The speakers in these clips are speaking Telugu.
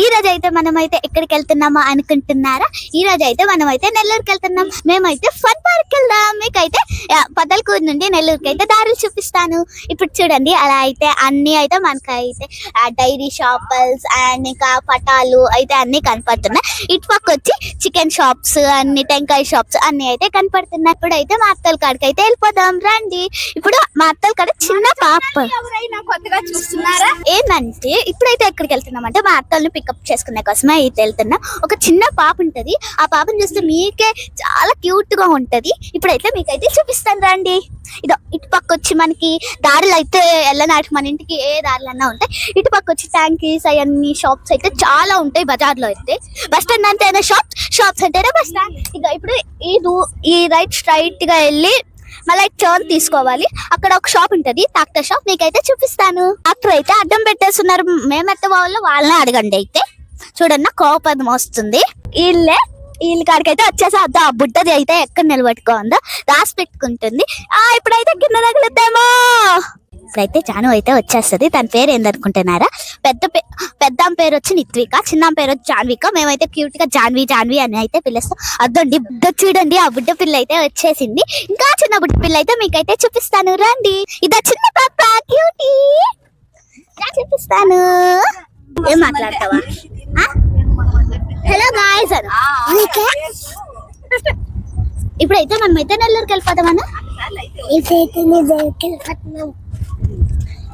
ఈ రోజు అయితే మనమైతే ఎక్కడికి వెళ్తున్నామా అనుకుంటున్నారా? ఈ రోజు అయితే మనమైతే నెల్లూరుకి వెళ్తున్నాం. మేమైతే ఫన్ పార్క్ వెళ్దాం. మీకైతే పదల్కూరు నుండి నెల్లూరుకి అయితే దారులు చూపిస్తాను. ఇప్పుడు చూడండి, అలా అయితే అన్ని అయితే మనకైతే డైరీ షాప్స్ అండ్ ఇంకా పటాలు అయితే అన్ని కనపడుతున్నాయి. ఇటు పక్క వచ్చి చికెన్ షాప్స్, అన్ని టెంకాయ షాప్స్ అన్ని అయితే కనపడుతున్నాయి. ఇప్పుడు అయితే మా అత్తల కాడికి అయితే వెళ్ళిపోదాం రండి. ఇప్పుడు మా అత్తల కాడ చిన్న పాప కొత్తగా చూస్తున్నారా ఏంటంటే, ఇప్పుడైతే ఎక్కడికి వెళ్తున్నాం అంటే మా అత్తల్ని పికప్ చేసుకునే కోసమే అయితే వెళ్తున్నా. ఒక చిన్న పాప ఉంటది, ఆ పాపను చూస్తే మీకే చాలా క్యూట్ గా ఉంటది. ఇప్పుడైతే మీకైతే చూపిస్తాను రండి. ఇదో ఇటు పక్క వచ్చి మనకి దారులు అయితే వెళ్ళనాటి, మన ఇంటికి ఏ దారులన్నా ఉంటాయి. ఇటు పక్క వచ్చి ట్యాంకీస్ అవన్నీ షాప్స్ అయితే చాలా ఉంటాయి. బజార్ లో అయితే బస్ స్టాండ్ అంటేనే షాప్స్ అంటేనే బస్ స్టాండ్. ఇక ఇప్పుడు ఈ రైట్ స్ట్రైట్ గా వెళ్ళి మళ్ళీ టర్న్ తీసుకోవాలి. అక్కడ ఒక షాప్ ఉంటది, ట్రాక్టర్ షాప్. మీకైతే చూపిస్తాను. ట్రాక్టర్ అయితే అడ్డం పెట్టేస్తున్నారు. మేమెత్త వాళ్ళని అడగండి. అయితే చూడన్న కోపం వస్తుంది. వీళ్ళ కాడికైతే వచ్చేసి ఆ బుడ్డది అయితే ఎక్కడ నిలబెట్టుకోందో రాసి పెట్టుకుంటుంది. ఇప్పుడైతే కింద తగులుద్దామో. ఇప్పుడైతే జాను అయితే వచ్చేస్తుంది. తన పేరు ఏందనుకుంటున్నారా? పెద్ద పేరు వచ్చి నిత్విక, చిన్న పేరు వచ్చి జాన్విక. మేమైతే క్యూట్ గా జాన్వి అని అయితే పిలుస్తాం. అద్దండి బుడ్డ చూడండి, ఆ బుడ్డ పిల్ల అయితే వచ్చేసింది. ఇంకా చిన్న బుడ్డ పిల్ల అయితే మీకైతే చూపిస్తాను రండి. ఇదా చిన్న పాప క్యూటీ, చూపిస్తాను. ఏం మాట్లాడతావా? Hello guys. ఇప్పుడైతే మనమైతే నెల్లూరుకి వెళ్ళిపోతామన్నా.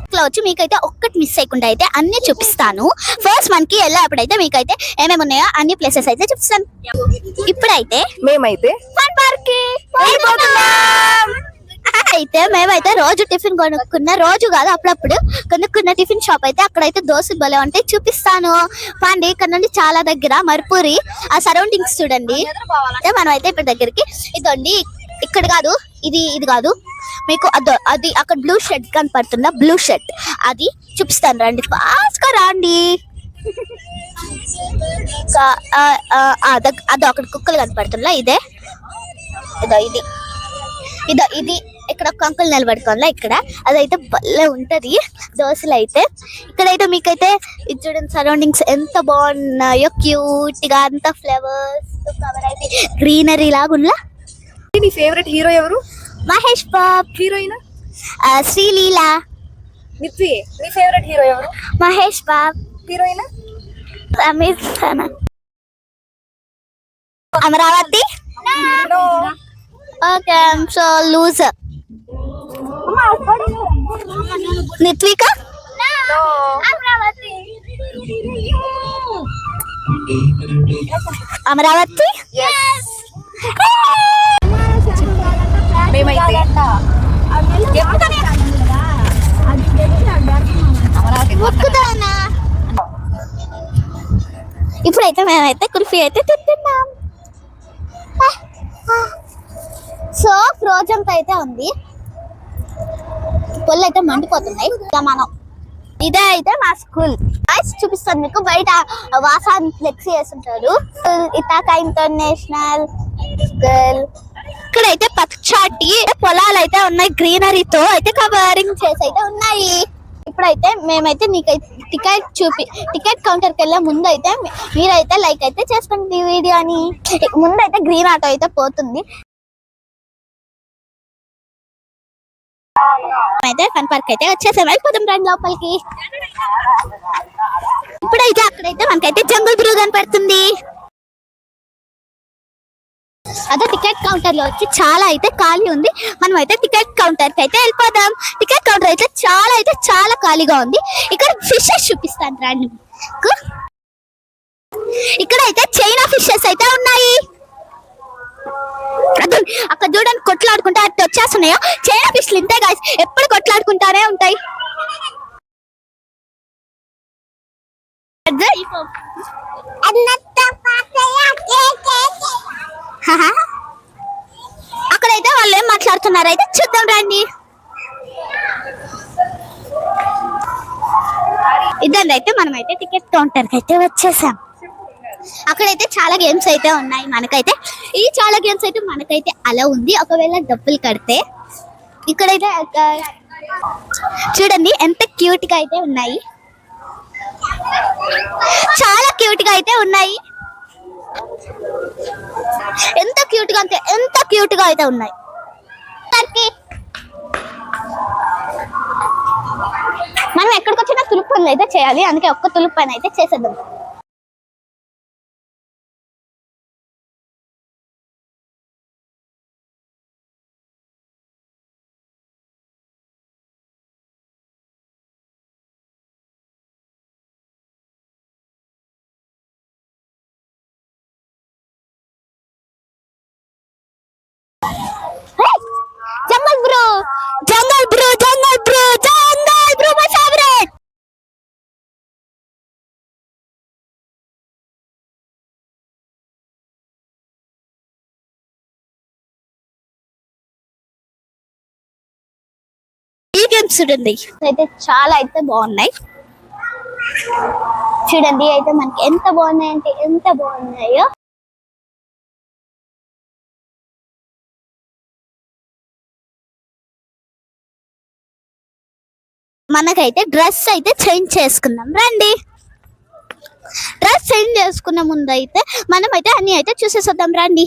ఇట్లా వచ్చి మీకైతే ఒక్కటి మిస్ అయ్యకుండా అయితే అన్ని చూపిస్తాను. ఫస్ట్ మనకి వెళ్ళేప్పుడైతే మీకైతే ఏమేమి ఉన్నాయో అన్ని ప్లేసెస్ అయితే చూపిస్తాను. ఇప్పుడైతే మేమైతే ఫన్ పార్క్ అయితే మేమైతే రోజు టిఫిన్ కొనుక్కున్న, రోజు కాదు అప్పుడప్పుడు కొనుక్కున్న టిఫిన్ షాప్ అయితే అక్కడైతే దోశలు భలే ఉంటాయి. చూపిస్తాను పండి. ఇక్కడ నుండి చాలా దగ్గర మర్పూరి, ఆ సరౌండింగ్స్ చూడండి. మనం అయితే ఇప్పుడు దగ్గరికి ఇదండి, ఇక్కడ కాదు, ఇది కాదు మీకు అది అక్కడ బ్లూ షర్ట్ కనపడుతుందా? బ్లూ షర్ట్ అది చూపిస్తాను రండి. ఫాస్ట్ గా రండి. అది అక్కడ కుక్కలు కనపడుతుందా? ఇది ఇక్కడ ఒక అంకుల్ నిలబడుకోవాలా. ఇక్కడ అదైతే భలే ఉంటది దోశలు అయితే. ఇక్కడైతే మీకైతే ఇది చూడండి, సరౌండింగ్స్ ఎంత బాగున్నాయో, క్యూట్ గా అంత ఫ్లవర్స్ కవర్ అయితే గ్రీనరీ లాగుండా. నీ ఫేవరెట్ హీరో ఎవరు? మహేష్ బాబ్. హీరోయిన్ శ్రీలీలా. నిత్వి. నీ ఫేవరెట్ హీరో ఎవరు? Mahesh Babu. Heroine Aamir Khan. Amaravati. Okay, I'm so loser. Nithvika. Amaravati. ఇప్పుడైతే మేమైతే కుల్ఫీ అయితే తింటున్నాం. సో ఫ్రోజన్ అయితే ఉంది, పొల్లు అయితే మండిపోతున్నాయి. మనం ఇదే అయితే మా స్కూల్ చూపిస్తాను మీకు. బయట వాసాన్ ఫ్లెక్సీ వేస్తుంటారు. ఇటాకా ఇంటర్నేషనల్ స్కూల్. ఇక్కడైతే పచ్చటి పొలాలు అయితే ఉన్నాయి, గ్రీనరీతో అయితే కవరింగ్ చేసి అయితే ఉన్నాయి. ఇప్పుడైతే మేమైతే నీకైతే టికెట్ కౌంటర్కి వెళ్ళే ముందు అయితే మీరైతే లైక్ అయితే చేసుకోండి వీడియోని. ముందైతే గ్రీన్ ఆటో అయితే పోతుంది. అయితే ఫన్ పార్క్ అయితే వచ్చేసాం. వెళ్ళిపోతాం రండి లోపలికి. ఇప్పుడైతే అక్కడైతే మనకైతే జంగుల్ బ్రూ కనపడుతుంది. అదే టికెట్ కౌంటర్ లో వచ్చి చాలా అయితే ఖాళీ ఉంది. మనం అయితే టికెట్ కౌంటర్ కి అయితే వెళ్ళిపోదాం. టికెట్ కౌంటర్ అయితే చాలా ఖాళీగా ఉంది. ఇక్కడ ఫిషెస్ చూపిస్తాను రండి. ఇక్కడ అయితే చైనా ఫిషెస్ అయితే ఉన్నాయి. అక్కడ చూడండి, కొట్లాడుకుంటా అట్లా వచ్చేస్తున్నాయో చైనా ఫిష్లు. ఇంతే గాయ్స్, ఎప్పుడు కొట్లాడుకుంటానే ఉంటాయి. అక్కడైతే వాళ్ళు ఏం మాట్లాడుతున్నారు అయితే చూద్దాం రండి. ఇదండి అయితే మనమైతే టికెట్ కౌంటర్ కి అయితే వచ్చేసాం. అక్కడైతే చాలా గేమ్స్ అయితే ఉన్నాయి. మనకైతే ఈ చాలా గేమ్స్ అయితే మనకైతే అలా ఉంది, ఒకవేళ డబ్బులు కడితే. ఇక్కడైతే చూడండి ఎంత క్యూట్ గా అయితే ఉన్నాయి. చాలా గా అయితే ఉన్నాయి. ఎంత క్యూట్ గా అంటే ఎంత క్యూట్ గా అయితే ఉన్నాయి. టర్కీ మనం ఎక్కడికి వచ్చినా తులుపు పనులు అయితే చేయాలి, అందుకే ఒక్క తులుపు పని అయితే చేసేద్దాం. Jungle bro jungle bro jungle bro jungle bro my favourite. ఈ గేమ్స్ చూడండి అయితే చాలా అయితే బాగున్నాయి. చూడండి అయితే మనకి ఎంత బాగున్నాయి అంటే ఎంత బాగున్నాయో. మనకైతే డ్రెస్ అయితే చేంజ్ చేసుకుందాం రండి. డ్రెస్ చేంజ్ చేసుకున్న ముందు అయితే మనం అయితే అన్ని అయితే చూసేసొద్దాం రండి.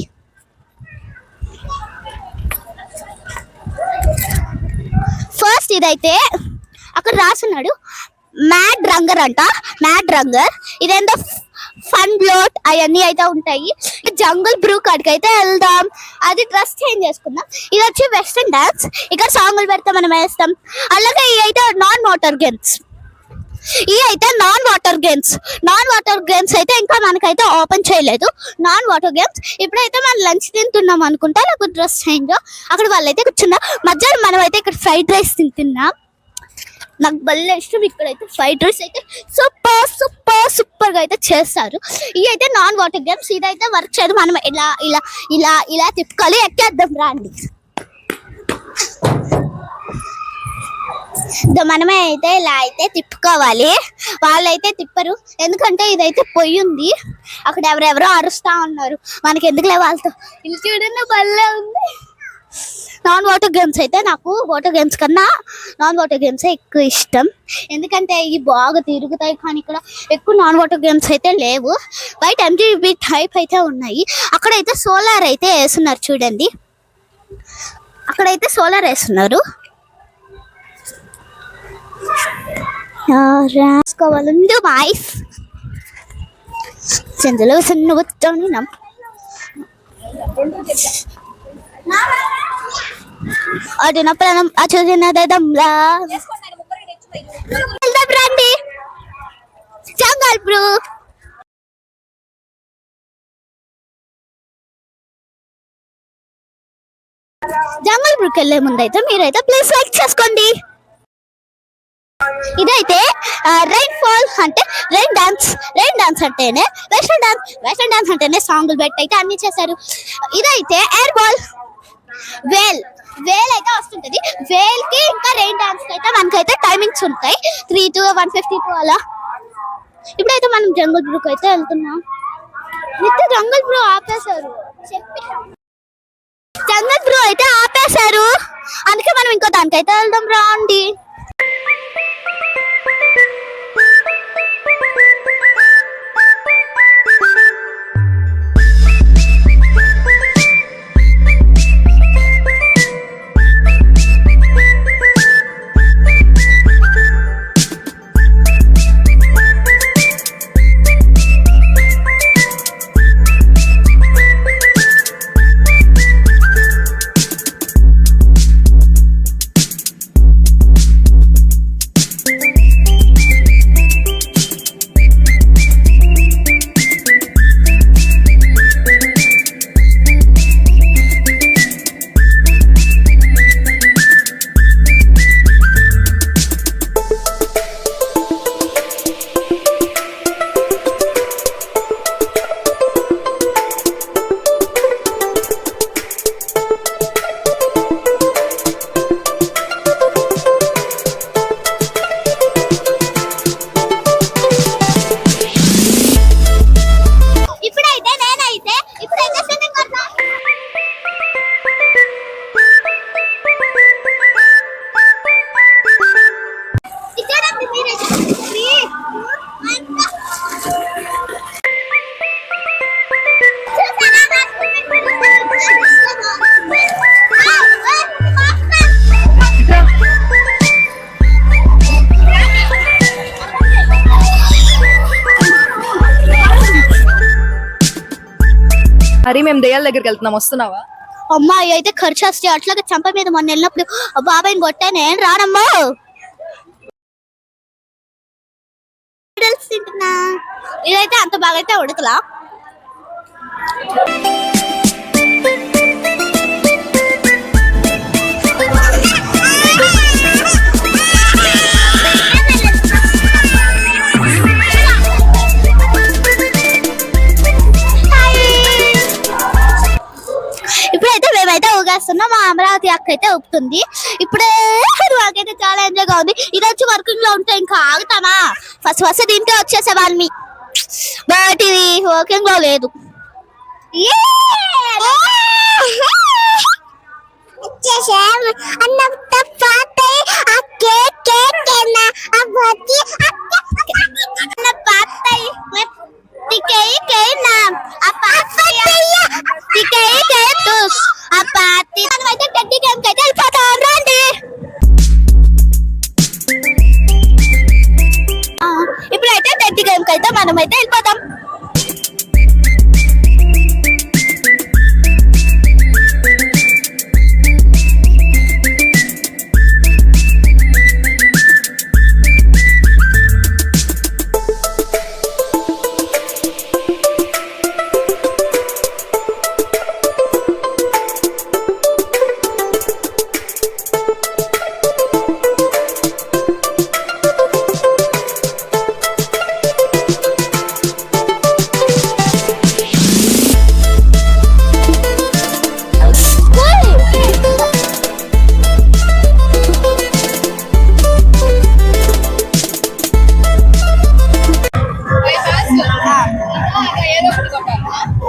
ఫస్ట్ ఇదైతే అక్కడ రాసున్నాడు మ్యాడ్ రంగర్ అంట, మ్యాడ్ రంగర్. ఇదేందో ఫన్ బ్లోట్ అవన్నీ అయితే ఉంటాయి. జంగల్ బ్రూ కాడికి అయితే వెళ్దాం, అది డ్రెస్ చేంజ్ చేసుకుందాం. ఇది వచ్చి వెస్టర్న్ డాన్స్, ఇక్కడ సాంగులు పెడితే మనం వేస్తాం. అలాగే ఇవి అయితే నాన్ వాటర్ గేమ్స్, ఇవి అయితే non water games. Non water games అయితే ఇంకా మనకైతే ఓపెన్ చేయలేదు. నాన్ వాటర్ గేమ్స్ ఇప్పుడైతే మనం లంచ్ తింటున్నాం అనుకుంటా, లేకపోతే డ్రెస్ చేంజ్. అక్కడ వాళ్ళైతే కూర్చున్నాం. మధ్యాహ్నం మనం అయితే ఇక్కడ ఫ్రైడ్ రైస్ తింటున్నాం. నాకు భలే ఇష్టం. ఇక్కడైతే ఫ్రైడ్ రైస్ అయితే సూపర్ సూపర్ సూపర్ గా అయితే చేస్తారు. ఇవి అయితే నాన్ వాటర్ గేమ్స్. ఇదైతే వర్క్ చేయదు, మనం ఇలా ఇలా ఇలా ఇలా తిప్పుకోవాలి. ఎక్కేద్దాం రండి. మనమే అయితే ఇలా అయితే తిప్పుకోవాలి, వాళ్ళైతే తిప్పరు. ఎందుకంటే ఇదైతే పొయ్యి ఉంది, అక్కడ ఎవరెవరో అరుస్తా ఉన్నారు. మనకి ఎందుకులే వాళ్ళతో. ఇది చూడండి భలే ఉంది. నాన్ వాటర్ గేమ్స్ అయితే నాకు వాటర్ గేమ్స్ కన్నా నాన్ వాటర్ గేమ్స్ ఎక్కువ ఇష్టం. ఎందుకంటే ఇవి బాగా తిరుగుతాయి, కానీ ఇక్కడ ఎక్కువ నాన్ వాటర్ గేమ్స్ అయితే లేవు. బయట ఎంటీబీ టైప్ అయితే ఉన్నాయి. అక్కడైతే సోలార్ అయితే వేస్తున్నారు చూడండి, అక్కడైతే సోలార్ వేస్తున్నారు. రాసుకోవాలండి వాయిస్ చెందులో చిన్న వచ్చాను. అడిన ప్రాణం అచుదినదంలా రండి. జంగల్ బ్రూ జంగల్ బ్రూకి వెళ్ళే ముందు అయితే మీరైతే ప్లీజ్ లైక్ చేసుకోండి. ఇదైతే రైన్ ఫాల్ అంటే రైన్ డాన్స్, రైన్ డాన్స్ అంటేనే వెస్టర్న్ డాన్స్, వెస్టర్న్ డాన్స్ అంటేనే సాంగులు పెట్టి అయితే అన్ని చేశారు. ఇదైతే ఎయిర్ బాల్, వేల్ వేల్ అయితే వస్తుంటది. వేల్ కి ఇంకా రెయిన్ డాన్స్ కి అయితే మనకైతే టైమింగ్స్ ఉంటాయి, 3 to 152 అలా. ఇప్పుడైతే మనం జంగల్ బ్రూక్ అయితే వెళ్తున్నాం. విత్ జంగల్ బ్రూ ఆపేశారు, జంగల్ బ్రూ అయితే ఆపేశారు, అందుకే మనం ఇంకో దానికైతే వెళ్దాం రండి. హరి మేము దెయ్యాల దగ్గరికి వెళ్తున్నాం, వస్తున్నావా? అమ్మాయి అయితే ఖర్చు వస్తే అట్లాగే చంప మీద మొన్న వెళ్ళినప్పుడు ఆ బాబాయ్ని కొట్టా నేను రానమ్మా. తింటున్నా ఇదైతే అంత బాగా అయితే ఉడకలా. ఇప్పుడైతే మేమైతే ఊగేస్తున్నాం, మా అమరావతి అక్క అయితే ఊపుతుంది. ఇప్పుడే మాకైతే చాలా ఎంజాయ్ గా ఉంది. ఇది వచ్చి వర్కింగ్ లో ఉంటే ఇంకా ఆగుతామా? ఫస్ట్ దీంట్లో వచ్చేసే వాళ్ళని, బట్ ఇది వర్కింగ్ లో లేదు. ఇప్పుడైతే టెడ్డీ గేమ్ కి అయితే మనమైతే వెళ్ళిపోతాం.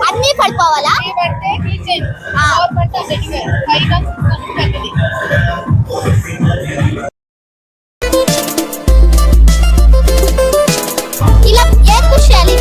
అన్ని పడిపోవాలా? ఇలా ఏం పుష్ చేయాలి?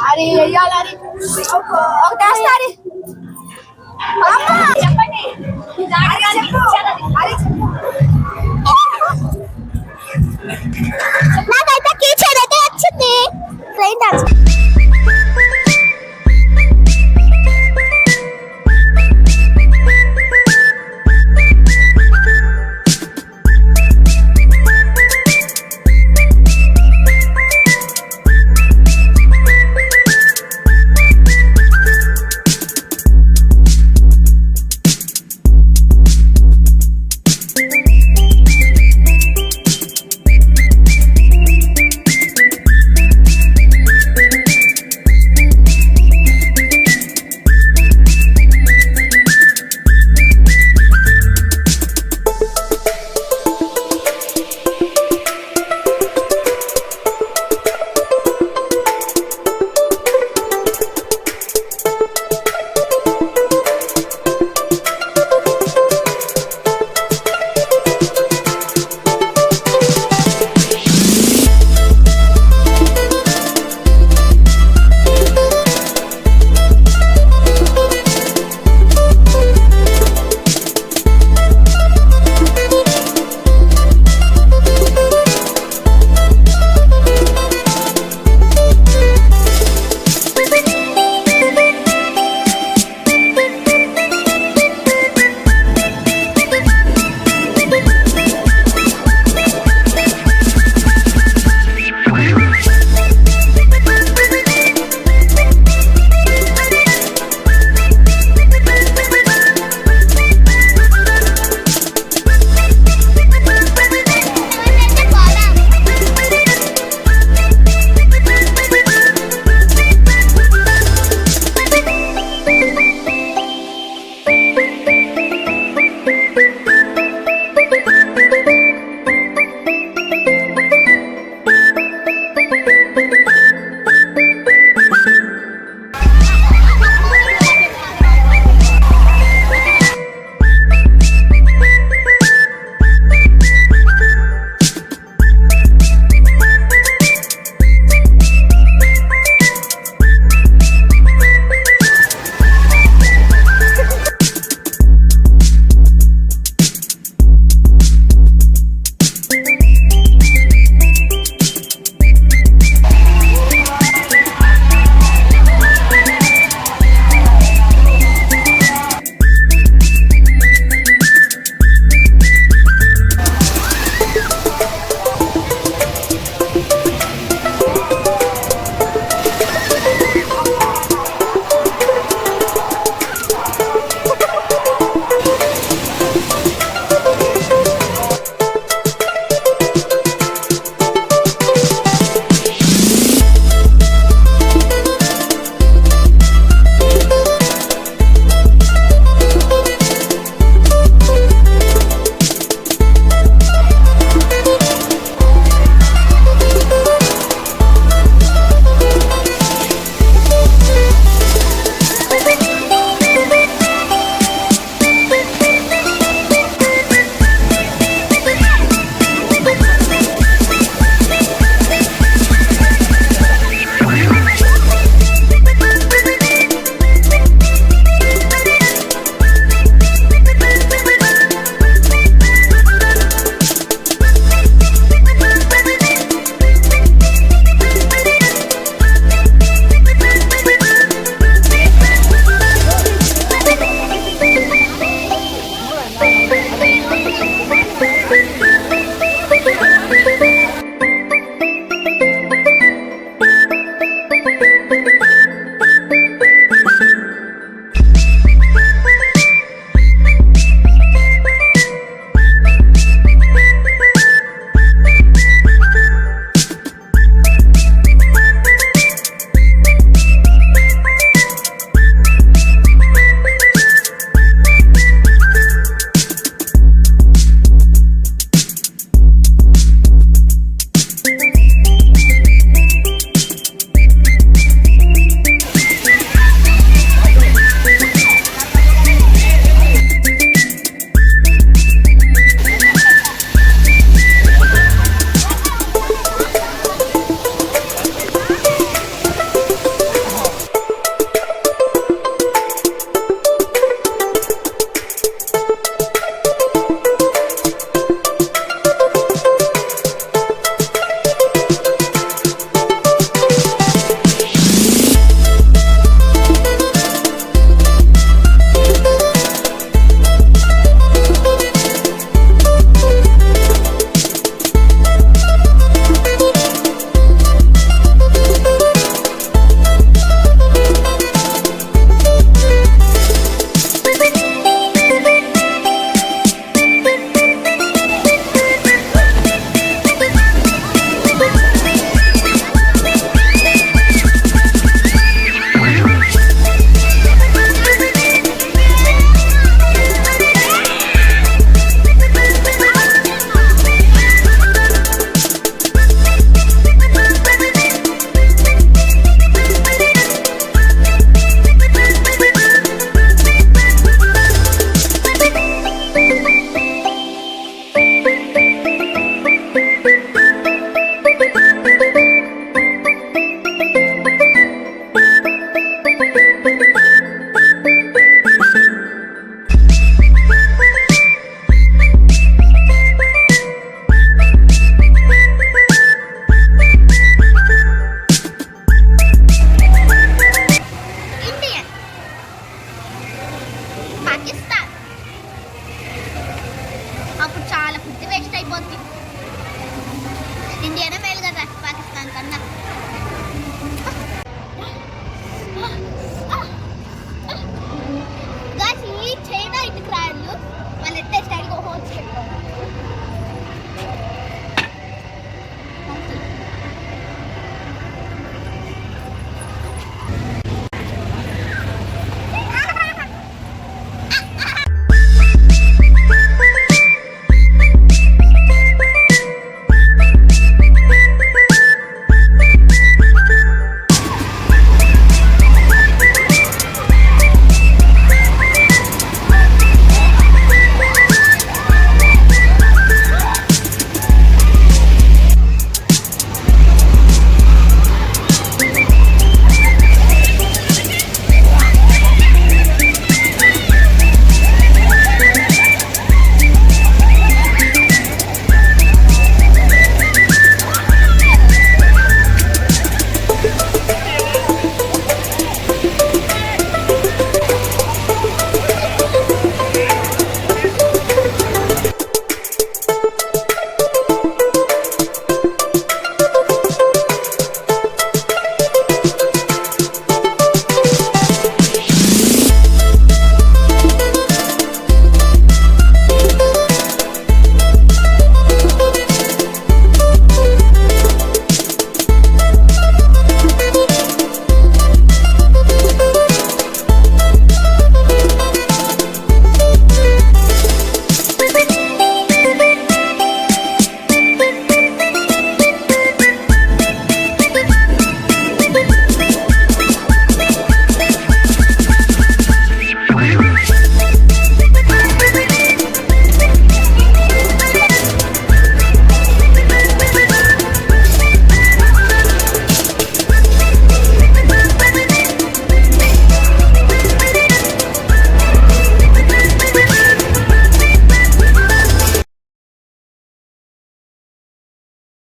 అది వెయ్యాలని ఒకటేస్తారి చెప్పండి. చెప్పు